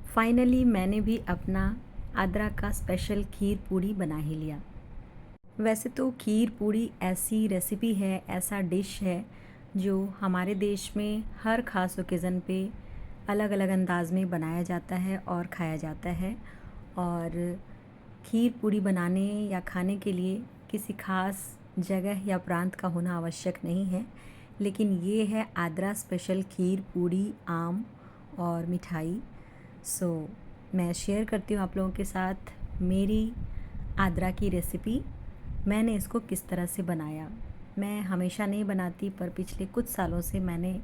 Finally मैंने भी अपना आद्रा का स्पेशल खीर पूड़ी बना ही लिया। वैसे तो खीर पूड़ी ऐसी रेसिपी है, ऐसा डिश है जो हमारे देश में हर ख़ास ओकेज़न पे अलग अलग अंदाज़ में बनाया जाता है और खाया जाता है। और खीर पूड़ी बनाने या खाने के लिए किसी ख़ास जगह या प्रांत का होना आवश्यक नहीं है, लेकिन ये है आद्रा स्पेशल खीर पूड़ी, आम और मिठाई। सो मैं शेयर करती हूँ आप लोगों के साथ मेरी आद्रा की रेसिपी। मैंने इसको किस तरह से बनाया। मैं हमेशा नहीं बनाती, पर पिछले कुछ सालों से मैंने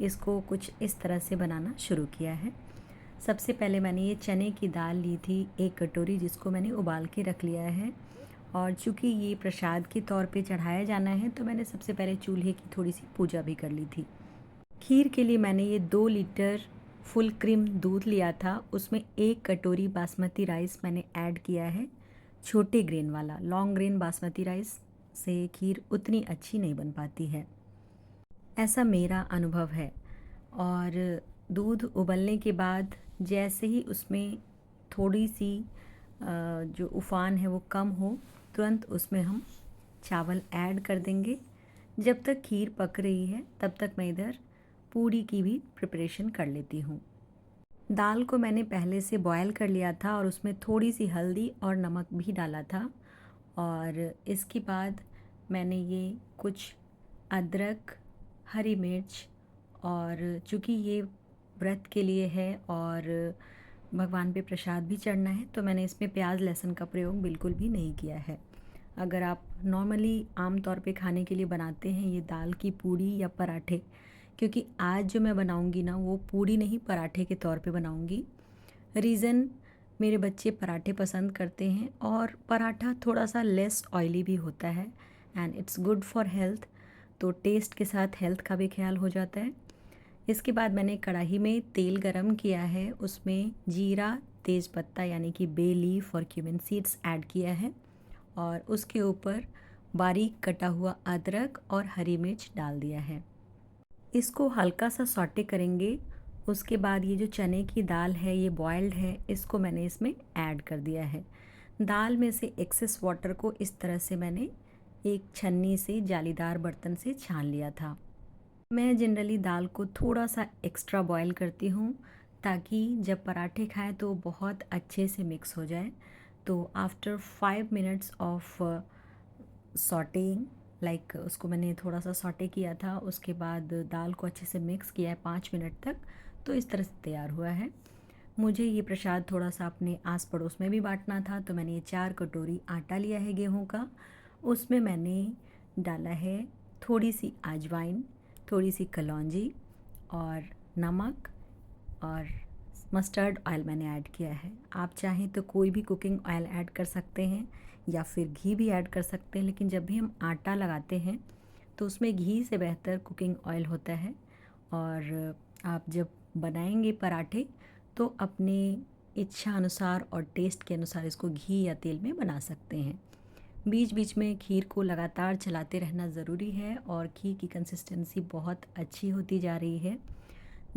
इसको कुछ इस तरह से बनाना शुरू किया है। सबसे पहले मैंने ये चने की दाल ली थी 1 कटोरी, जिसको मैंने उबाल के रख लिया है। और चूँकि ये प्रसाद के तौर पे चढ़ाया जाना है, तो मैंने सबसे पहले चूल्हे की थोड़ी-सी पूजा भी कर ली थी। खीर के लिए मैंने ये 2 लीटर फुल क्रीम दूध लिया था, उसमें 1 कटोरी बासमती राइस मैंने ऐड किया है, छोटे ग्रेन वाला। लॉन्ग ग्रेन बासमती राइस से खीर उतनी अच्छी नहीं बन पाती है, ऐसा मेरा अनुभव है। और दूध उबलने के बाद जैसे ही उसमें थोड़ी-सी जो उफ़ान है वो कम हो, तुरंत उसमें हम चावल ऐड कर देंगे। जब तक खीर पक रही है, तब तक मैं इधर पूड़ी की भी प्रिपरेशन कर लेती हूँ। दाल को मैंने पहले से बॉयल कर लिया था और उसमें थोड़ी-सी हल्दी और नमक भी डाला था। और इसके बाद मैंने ये कुछ अदरक, हरी मिर्च, और चूँकि ये व्रत के लिए है और भगवान पे प्रसाद भी चढ़ना है, तो मैंने इसमें प्याज लहसुन का प्रयोग बिल्कुल भी नहीं किया है। अगर आप नॉर्मली आम तौर पे खाने के लिए बनाते हैं ये दाल की पूड़ी या पराठे, क्योंकि आज जो मैं बनाऊंगी ना वो पूड़ी नहीं पराठे के तौर पे बनाऊंगी। रीज़न, मेरे बच्चे पराठे पसंद करते हैं और पराठा थोड़ा सा लेस ऑयली भी होता है and it's good for health, तो टेस्ट के साथ हेल्थ का भी ख्याल हो जाता है। इसके बाद मैंने कढ़ाई में तेल गरम किया है, उसमें जीरा, तेज पत्ता यानी कि बे लीफ और क्यूमिन सीड्स ऐड किया है और उसके ऊपर बारीक कटा हुआ अदरक और हरी मिर्च डाल दिया है। इसको हल्का सा सॉटे करेंगे। उसके बाद ये जो चने की दाल है ये बॉयल्ड है, इसको मैंने इसमें ऐड कर दिया है। दाल में से एक्सेस वाटर को इस तरह से मैंने एक छन्नी से जालीदार बर्तन से छान लिया था। मैं जनरली दाल को थोड़ा सा एक्स्ट्रा बॉयल करती हूँ, ताकि जब पराठे खाएं तो बहुत अच्छे से मिक्स हो जाए। तो आफ्टर 5 मिनट्स ऑफ सॉटेइंग, लाइक उसको मैंने थोड़ा सा सॉटे किया था, उसके बाद दाल को अच्छे से मिक्स किया है 5 मिनट तक, तो इस तरह से तैयार हुआ है। मुझे ये प्रसाद थोड़ा सा अपने आस पड़ोस में भी बांटना था, तो मैंने ये 4 कटोरी आटा लिया है गेहूं का। उसमें मैंने डाला है थोड़ी सी अजवाइन, थोड़ी सी कलौंजी और नमक, और मस्टर्ड ऑयल मैंने ऐड किया है। आप चाहें तो कोई भी कुकिंग ऑयल ऐड कर सकते हैं या फिर घी भी ऐड कर सकते हैं, लेकिन जब भी हम आटा लगाते हैं तो उसमें घी से बेहतर कुकिंग ऑयल होता है। और आप जब बनाएंगे पराठे तो अपने इच्छा अनुसार और टेस्ट के अनुसार इसको घी या तेल में बना सकते हैं। बीच बीच में खीर को लगातार चलाते रहना ज़रूरी है और खीर की कंसिस्टेंसी बहुत अच्छी होती जा रही है।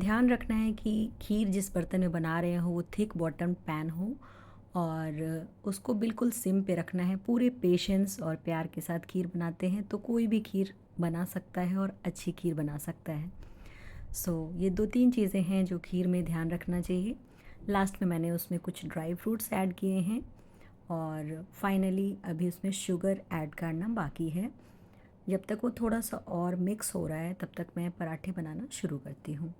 ध्यान रखना है कि खीर जिस बर्तन में बना रहे हो वो थिक बॉटम पैन हो और उसको बिल्कुल सिम पे रखना है। पूरे पेशेंस और प्यार के साथ खीर बनाते हैं तो कोई भी खीर बना सकता है और अच्छी खीर बना सकता है। ये 2-3 चीज़ें हैं जो खीर में ध्यान रखना चाहिए। लास्ट में मैंने उसमें कुछ ड्राई फ्रूट्स ऐड किए हैं और फाइनली अभी उसमें शुगर ऐड करना बाकी है। जब तक वो थोड़ा सा और मिक्स हो रहा है तब तक मैं पराठे बनाना शुरू करती हूँ।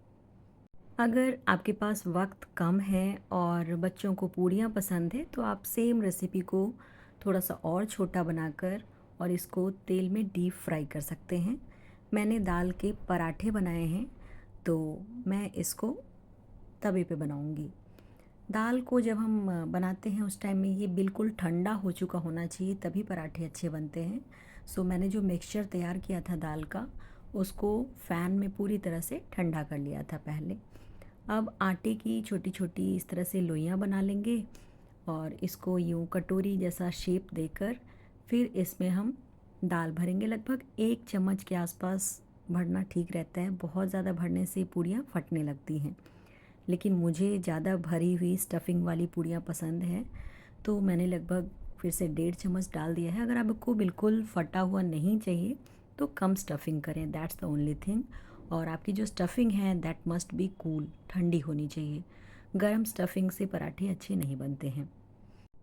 अगर आपके पास वक्त कम है और बच्चों को पूड़ियाँ पसंद है, तो आप सेम रेसिपी को थोड़ा सा और छोटा बनाकर और इसको तेल में डीप फ्राई कर सकते हैं। मैंने दाल के पराठे बनाए हैं, तो मैं इसको तवे पे बनाऊंगी। दाल को जब हम बनाते हैं उस टाइम में ये बिल्कुल ठंडा हो चुका होना चाहिए, तभी पराठे अच्छे बनते हैं। मैंने जो मिक्सचर तैयार किया था दाल का, उसको फ़ैन में पूरी तरह से ठंडा कर लिया था पहले। अब आटे की छोटी छोटी इस तरह से लोइयाँ बना लेंगे और इसको यूँ कटोरी जैसा शेप देकर फिर इसमें हम दाल भरेंगे। लगभग 1 चम्मच के आसपास भरना ठीक रहता है, बहुत ज़्यादा भरने से पूड़ियाँ फटने लगती हैं। लेकिन मुझे ज़्यादा भरी हुई स्टफिंग वाली पूड़ियाँ पसंद हैं, तो मैंने लगभग फिर से 1.5 चम्मच डाल दिया है। अगर आपको बिल्कुल फटा हुआ नहीं चाहिए तो कम स्टफिंग करें, दैट्स द ओनली थिंग। और आपकी जो स्टफिंग है दैट मस्ट बी कूल, ठंडी होनी चाहिए। गरम स्टफिंग से पराठे अच्छे नहीं बनते हैं।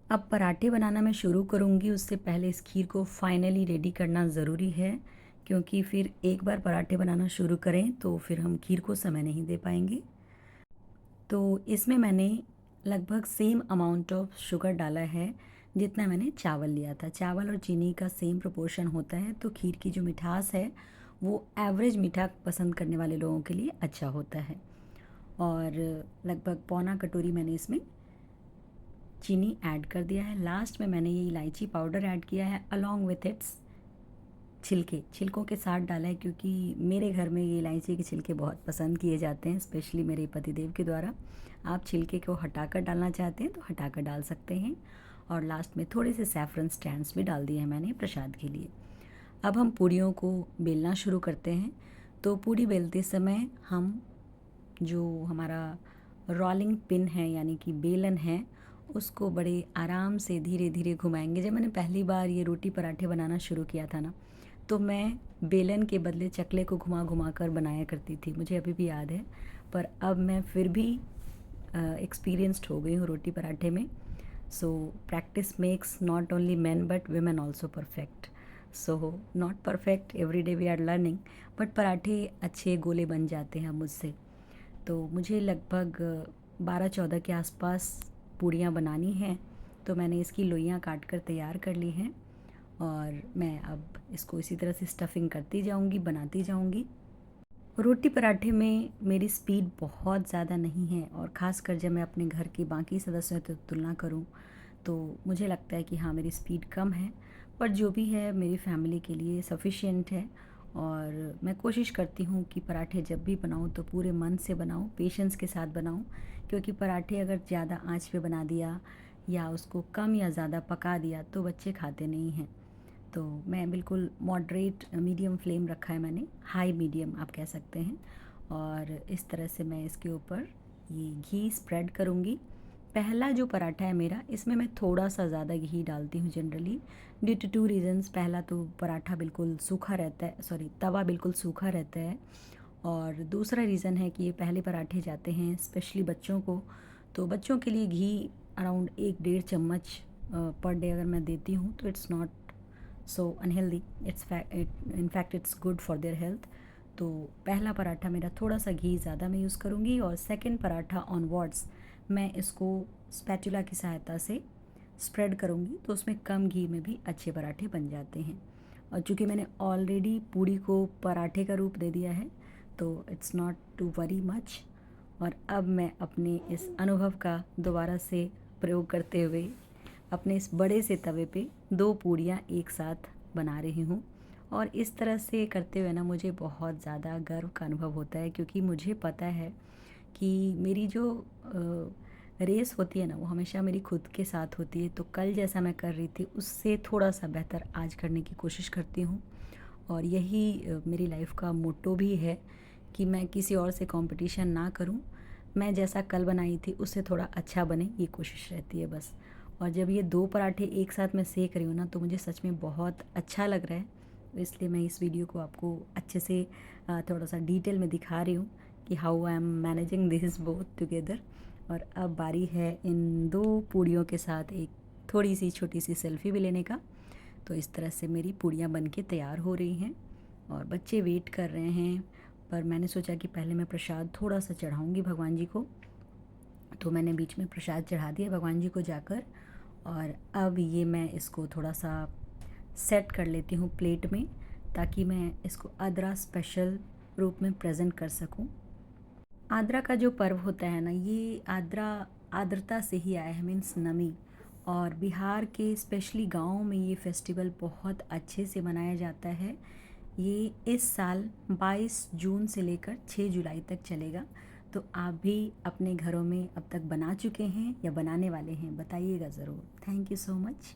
अब पराठे बनाना मैं शुरू करूँगी, उससे पहले इस खीर को फाइनली रेडी करना ज़रूरी है, क्योंकि फिर एक बार पराठे बनाना शुरू करें तो फिर हम खीर को समय नहीं दे पाएंगे। तो इसमें मैंने लगभग सेम अमाउंट ऑफ शुगर डाला है जितना मैंने चावल लिया था। चावल और चीनी का सेम प्रोपोर्शन होता है, तो खीर की जो मिठास है वो एवरेज मीठा पसंद करने वाले लोगों के लिए अच्छा होता है। और लगभग पौना कटोरी मैंने इसमें चीनी ऐड कर दिया है। लास्ट में मैंने ये इलायची पाउडर ऐड किया है अलॉन्ग विथ इट्स छिलकों के साथ डाला है, क्योंकि मेरे घर में ये इलायची के छिलके बहुत पसंद किए जाते हैं, स्पेशली मेरे पतिदेव के द्वारा। आप छिलके को हटाकर डालना चाहते हैं तो हटाकर डाल सकते हैं। और लास्ट में थोड़े से सैफरन स्टैंड्स भी डाल दिए हैं मैंने प्रसाद के लिए। अब हम पूड़ियों को बेलना शुरू करते हैं। तो पूड़ी बेलते समय हम जो हमारा रोलिंग पिन है यानी कि बेलन है, उसको बड़े आराम से धीरे धीरे घुमाएंगे। जब मैंने पहली बार ये रोटी पराठे बनाना शुरू किया था ना, तो मैं बेलन के बदले चकले को घुमा घुमा कर बनाया करती थी, मुझे अभी भी याद है। पर अब मैं फिर भी एक्सपीरियंस्ड हो गई हूँ रोटी पराठे में। So practice makes not only man but women also perfect. So not perfect, every day we are learning, but पराठे अच्छे गोले बन जाते हैं मुझसे। तो मुझे लगभग 12-14 के आसपास पूड़ियाँ बनानी हैं, तो मैंने इसकी लोइयाँ काट कर तैयार कर ली हैं। और मैं अब इसको इसी तरह से स्टफिंग करती जाऊंगी, बनाती जाऊंगी। रोटी पराठे में मेरी स्पीड बहुत ज़्यादा नहीं है, और ख़ासकर जब मैं अपने घर के बाकी सदस्यों से तुलना करूं तो मुझे लगता है कि हाँ मेरी स्पीड कम है, पर जो भी है मेरी फैमिली के लिए सफिशिएंट है। और मैं कोशिश करती हूँ कि पराठे जब भी बनाऊँ तो पूरे मन से बनाऊँ, पेशेंस के साथ बनाऊँ, क्योंकि पराठे अगर ज़्यादा आंच पे बना दिया या उसको कम या ज़्यादा पका दिया तो बच्चे खाते नहीं हैं। तो मैं बिल्कुल मॉडरेट मीडियम फ्लेम रखा है मैंने, हाई मीडियम आप कह सकते हैं। और इस तरह से मैं इसके ऊपर ये घी स्प्रेड करूँगी। पहला जो पराठा है मेरा, इसमें मैं थोड़ा सा ज़्यादा घी डालती हूँ जनरली, ड्यू टू 2 रीज़न्स। पहला तो पराठा बिल्कुल सूखा रहता है, सॉरी तवा बिल्कुल सूखा रहता है। और दूसरा रीज़न है कि ये पहले पराठे जाते हैं स्पेशली बच्चों को, तो बच्चों के लिए घी अराउंड 1-1.5 चम्मच पर डे अगर मैं देती हूँ तो it's not so unhealthy, in fact it's good for their health. तो पहला पराठा मेरा थोड़ा सा घी ज़्यादा मैं यूज़ करूँगी, और सेकंड पराठा ऑनवर्ड्स मैं इसको स्पैटुला की सहायता से स्प्रेड करूँगी, तो उसमें कम घी में भी अच्छे पराठे बन जाते हैं। और चूँकि मैंने ऑलरेडी पूड़ी को पराठे का रूप दे दिया है तो it's not to worry much. और अब मैं अपने इस अनुभव का दोबारा से प्रयोग करते हुए अपने इस बड़े से तवे पे 2 पूड़ियाँ एक साथ बना रही हूँ। और इस तरह से करते हुए ना मुझे बहुत ज़्यादा गर्व का अनुभव होता है, क्योंकि मुझे पता है कि मेरी जो रेस होती है ना वो हमेशा मेरी खुद के साथ होती है। तो कल जैसा मैं कर रही थी उससे थोड़ा सा बेहतर आज करने की कोशिश करती हूँ। और यही मेरी लाइफ का मोटो भी है कि मैं किसी और से कंपटीशन ना करूँ, मैं जैसा कल बनाई थी उससे थोड़ा अच्छा बने, ये कोशिश रहती है बस। और जब ये 2 पराठे एक साथ मैं सेक रही हूँ ना तो मुझे सच में बहुत अच्छा लग रहा है, तो इसलिए मैं इस वीडियो को आपको अच्छे से थोड़ा सा डिटेल में दिखा रही हूँ कि how I am managing this both together. और अब बारी है इन 2 पूड़ियों के साथ एक थोड़ी सी छोटी सी सेल्फी भी लेने का। तो इस तरह से मेरी पूड़ियाँ बन के तैयार हो रही हैं और बच्चे वेट कर रहे हैं। पर मैंने सोचा कि पहले मैं प्रसाद थोड़ा सा चढ़ाऊँगी भगवान जी को, तो मैंने बीच में प्रसाद चढ़ा दिया भगवान जी को जाकर। और अब ये मैं इसको थोड़ा सा सेट कर लेती हूँ प्लेट में, ताकि मैं इसको आद्रा स्पेशल रूप में प्रेजेंट कर सकूँ। आद्रा का जो पर्व होता है ना, ये आद्रा आर्द्रता से ही आया है, मीन्स नमी। और बिहार के स्पेशली गाँव में ये फेस्टिवल बहुत अच्छे से मनाया जाता है। ये इस साल 22 जून से लेकर 6 जुलाई तक चलेगा। तो आप भी अपने घरों में अब तक बना चुके हैं या बनाने वाले हैं, बताइएगा ज़रूर। Thank you so much.